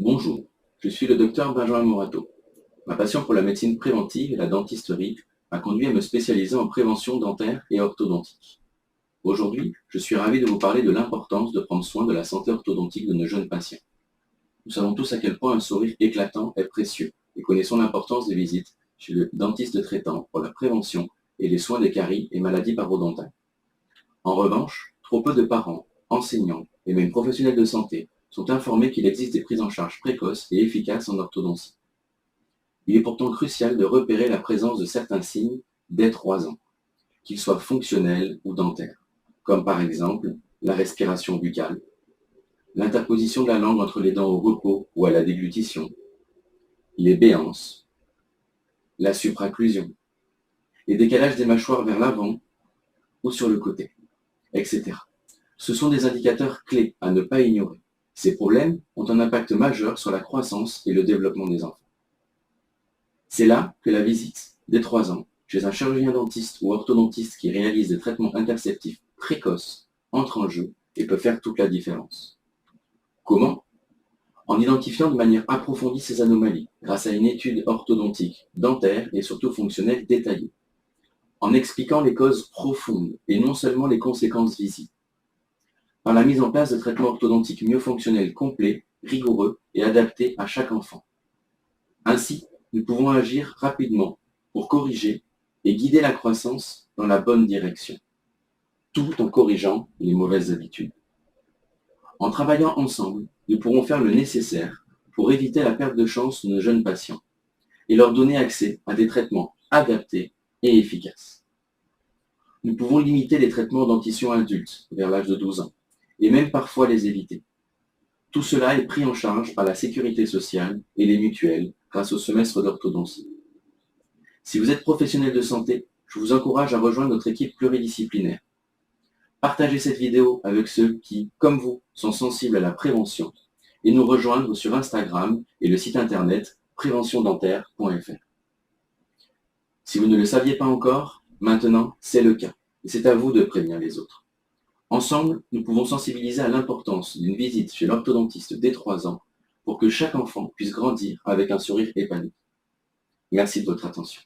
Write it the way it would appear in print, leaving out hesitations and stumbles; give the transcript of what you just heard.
Bonjour, je suis le docteur Benjamin Morato. Ma passion pour la médecine préventive et la dentisterie m'a conduit à me spécialiser en prévention dentaire et orthodontique. Aujourd'hui, je suis ravi de vous parler de l'importance de prendre soin de la santé orthodontique de nos jeunes patients. Nous savons tous à quel point un sourire éclatant est précieux et connaissons l'importance des visites chez le dentiste traitant pour la prévention et les soins des caries et maladies parodontales. En revanche, trop peu de parents, enseignants et même professionnels de santé sont informés qu'il existe des prises en charge précoces et efficaces en orthodontie. Il est pourtant crucial de repérer la présence de certains signes dès 3 ans, qu'ils soient fonctionnels ou dentaires, comme par exemple la respiration buccale, l'interposition de la langue entre les dents au repos ou à la déglutition, les béances, la supraclusion, les décalages des mâchoires vers l'avant ou sur le côté, etc. Ce sont des indicateurs clés à ne pas ignorer. Ces problèmes ont un impact majeur sur la croissance et le développement des enfants. C'est là que la visite, dès 3 ans, chez un chirurgien dentiste ou orthodontiste qui réalise des traitements interceptifs précoces, entre en jeu et peut faire toute la différence. Comment? En identifiant de manière approfondie ces anomalies, grâce à une étude orthodontique, dentaire et surtout fonctionnelle détaillée. En expliquant les causes profondes et non seulement les conséquences visibles. Par la mise en place de traitements orthodontiques mieux fonctionnels, complets, rigoureux et adaptés à chaque enfant. Ainsi, nous pouvons agir rapidement pour corriger et guider la croissance dans la bonne direction, tout en corrigeant les mauvaises habitudes. En travaillant ensemble, nous pourrons faire le nécessaire pour éviter la perte de chance de nos jeunes patients et leur donner accès à des traitements adaptés et efficaces. Nous pouvons limiter les traitements dentition adultes vers l'âge de 12 ans et même parfois les éviter. Tout cela est pris en charge par la sécurité sociale et les mutuelles grâce au semestre d'orthodontie. Si vous êtes professionnel de santé, je vous encourage à rejoindre notre équipe pluridisciplinaire. Partagez cette vidéo avec ceux qui, comme vous, sont sensibles à la prévention et nous rejoindre sur Instagram et le site internet préventiondentaire.fr. Si vous ne le saviez pas encore, maintenant c'est le cas et c'est à vous de prévenir les autres. Ensemble, nous pouvons sensibiliser à l'importance d'une visite chez l'orthodontiste dès 3 ans pour que chaque enfant puisse grandir avec un sourire épanoui. Merci de votre attention.